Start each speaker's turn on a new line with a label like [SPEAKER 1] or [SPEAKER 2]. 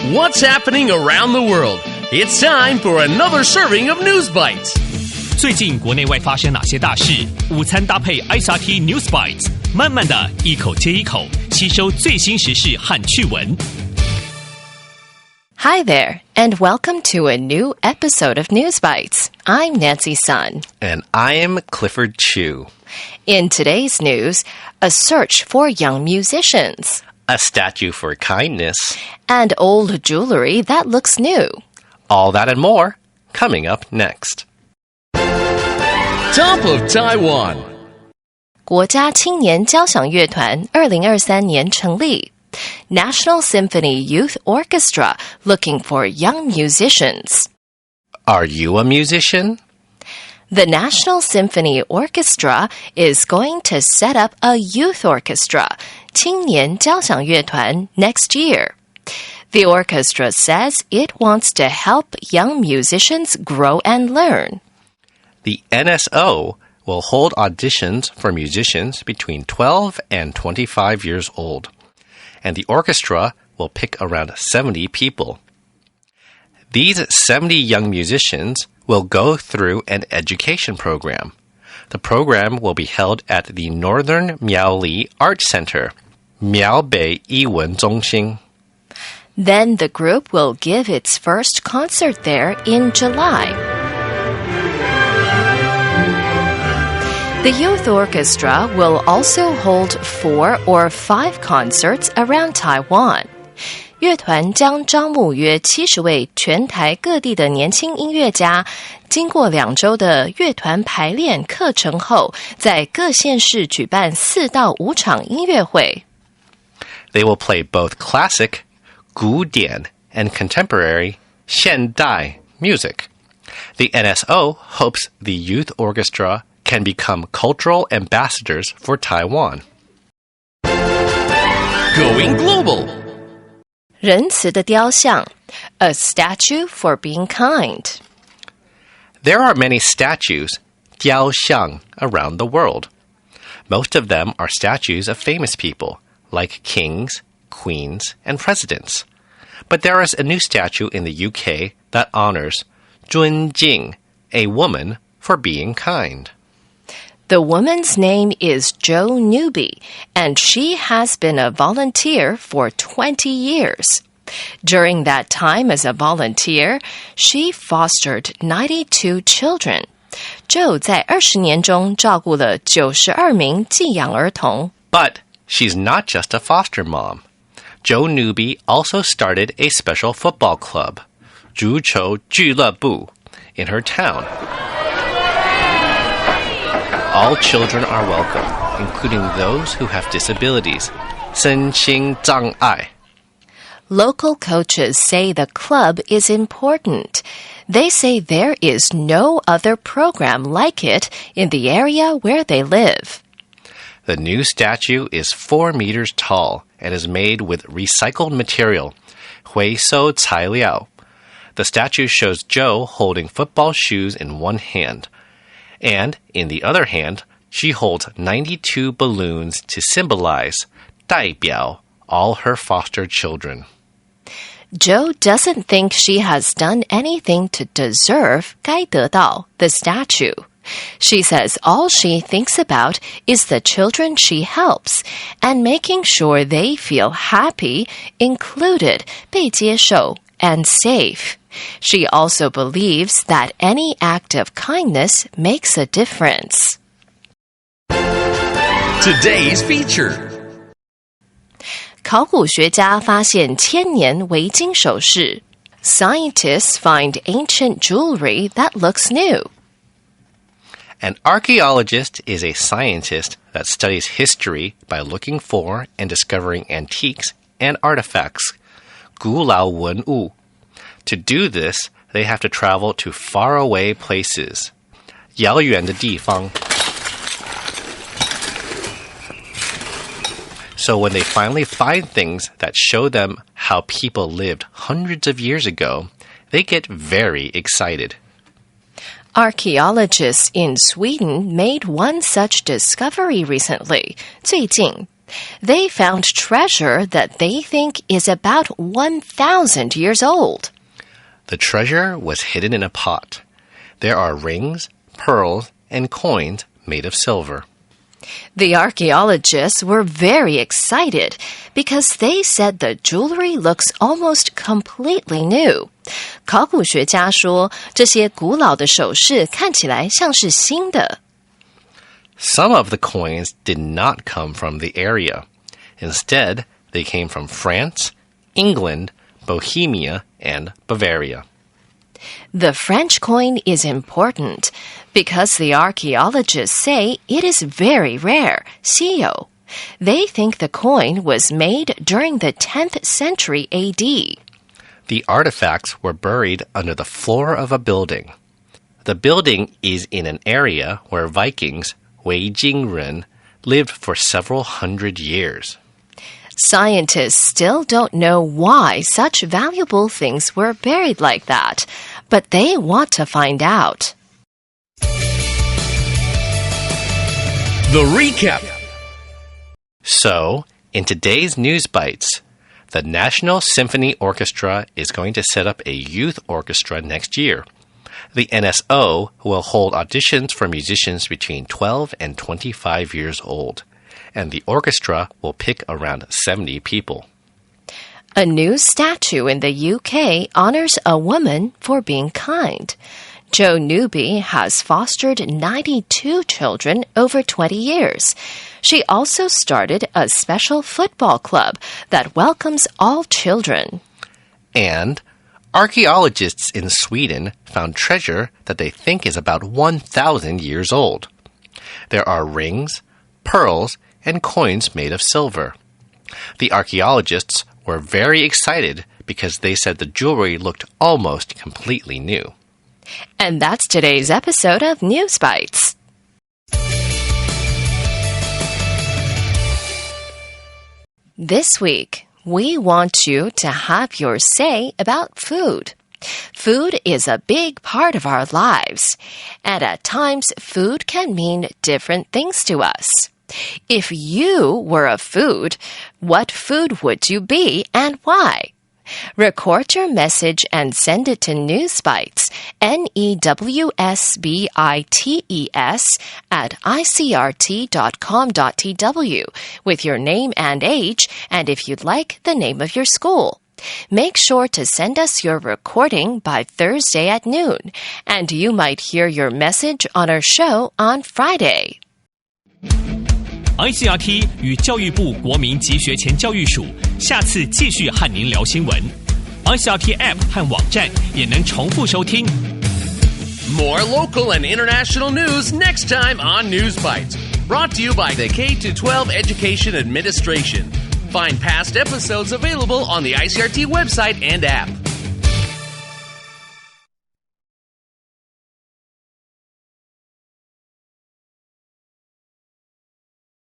[SPEAKER 1] What's happening around the world? It's time for another serving of News Bites.
[SPEAKER 2] 最近国内外发生哪些大事？午餐搭配 ICT News Bites， 慢慢的一口接一口吸收最新时事和趣闻。
[SPEAKER 3] Hi there, and welcome to a new episode of News Bites. I'm Nancy Sun.
[SPEAKER 4] And I am Clifford Chu.
[SPEAKER 3] In today's news, a search for young musicians.
[SPEAKER 4] A statue for kindness.
[SPEAKER 3] And old jewelry that looks new.
[SPEAKER 4] All that and more, coming up next.
[SPEAKER 1] Top of Taiwan.
[SPEAKER 3] 国家青年交响乐团2023年成立。National Symphony Youth Orchestra looking for young musicians.
[SPEAKER 4] Are you a musician?
[SPEAKER 3] The National Symphony Orchestra is going to set up a youth orchestra, 青年交响乐团, next year. The orchestra says it wants to help young musicians grow and learn.
[SPEAKER 4] The NSO will hold auditions for musicians between 12 and 25 years old. And the orchestra will pick around 70 people. These 70 young musicians will go through an education program. The program will be held at the Northern Miaoli Art Center, Miaobei Yiwen Zhongxing.
[SPEAKER 3] Then the group will give its first concert there in July. The youth orchestra will also hold 4 or 5 concerts around Taiwan. 乐团将招募约70位全台各地的年轻音乐家，经过2周的乐团排练课程后，在各县市举办4到5场音乐会。
[SPEAKER 4] They will play both classic, 古典, and contemporary, 现代 music. The NSO hopes the youth orchestra can become cultural ambassadors for Taiwan.
[SPEAKER 1] Going global.
[SPEAKER 3] 仁慈的雕像 A statue for being kind.
[SPEAKER 4] There are many statues, 雕像, around the world. Most of them are statues of famous people, like kings, queens, and presidents. But there is a new statue in the UK that honors 尊敬, a woman, for being kind.
[SPEAKER 3] The woman's name is Jo Newby, and she has been a volunteer for 20 years. During that time as a volunteer, she fostered 92 children. Jo 在20年中照顾了92名寄养儿童。
[SPEAKER 4] But she's not just a foster mom. Jo Newby also started a special football club, 足球俱乐部, in her town. All children are welcome, including those who have disabilities. 身心障碍.
[SPEAKER 3] Local coaches say the club is important. They say there is no other program like it in the area where they live.
[SPEAKER 4] The new statue is 4 meters tall and is made with recycled material, 回收材料. The statue shows Jo holding football shoes in one hand. And, in the other hand, she holds 92 balloons to symbolize 代表 all her foster children.
[SPEAKER 3] Jo doesn't think she has done anything to deserve 该得到 the statue. She says all she thinks about is the children she helps and making sure they feel happy, included, 被接受, and safe. She also believes that any act of kindness makes a difference.
[SPEAKER 1] Today's feature.
[SPEAKER 3] 考古学家发现千年围巾首饰。Scientists find ancient jewelry that looks new.
[SPEAKER 4] An archaeologist is a scientist that studies history by looking for and discovering antiques and artifacts, 古老文物. To do this, they have to travel to faraway places, 遥远的地方. So when they finally find things that show them how people lived hundreds of years ago, they get very excited.
[SPEAKER 3] Archaeologists in Sweden made one such discovery recently. 最近 They found treasure that they think is about 1,000 years old.
[SPEAKER 4] The treasure was hidden in a pot. There are rings, pearls, and coins made of silver.
[SPEAKER 3] The archaeologists were very excited because they said the jewelry looks almost completely new. 考古学家说，这些古老的首饰看起来像是新的。
[SPEAKER 4] Some of the coins did not come from the area. Instead, they came from France, England, Bohemia, and Bavaria.
[SPEAKER 3] The French coin is important because the archaeologists say it is very rare, 稀有. They think the coin was made during the 10th century AD.
[SPEAKER 4] The artifacts were buried under the floor of a building. The building is in an area where Vikings, Wei Jingren, lived for several hundred years.
[SPEAKER 3] Scientists still don't know why such valuable things were buried like that, but they want to find out.
[SPEAKER 1] The recap.
[SPEAKER 4] So, in today's News Bites, the National Symphony Orchestra is going to set up a youth orchestra next year. The NSO will hold auditions for musicians between 12 and 25 years old, and the orchestra will pick around 70 people.
[SPEAKER 3] A new statue in the UK honors a woman for being kind. Joe Newby has fostered 92 children over 20 years. She also started a special football club that welcomes all children.
[SPEAKER 4] And archaeologists in Sweden found treasure that they think is about 1,000 years old. There are rings, pearls, and coins made of silver. The archaeologists were very excited because they said the jewelry looked almost completely new.
[SPEAKER 3] And that's today's episode of News Bites. This week, we want you to have your say about food. Food is a big part of our lives, and at times food can mean different things to us. If you were a food, what food would you be and why? Record your message and send it to Newsbites, NEWSBITES, at icrt.com.tw with your name and age, and if you'd like, the name of your school. Make sure to send us your recording by Thursday at noon, and you might hear your message on our show on Friday.
[SPEAKER 2] ICRT 与教育部国民及学前教育署下次继续和您聊新闻。ICRT App 和网站也能重复收听。
[SPEAKER 1] More local and international news next time on News Bites. Brought to you by the K-12 Education Administration. Find past episodes available on the ICRT website and app.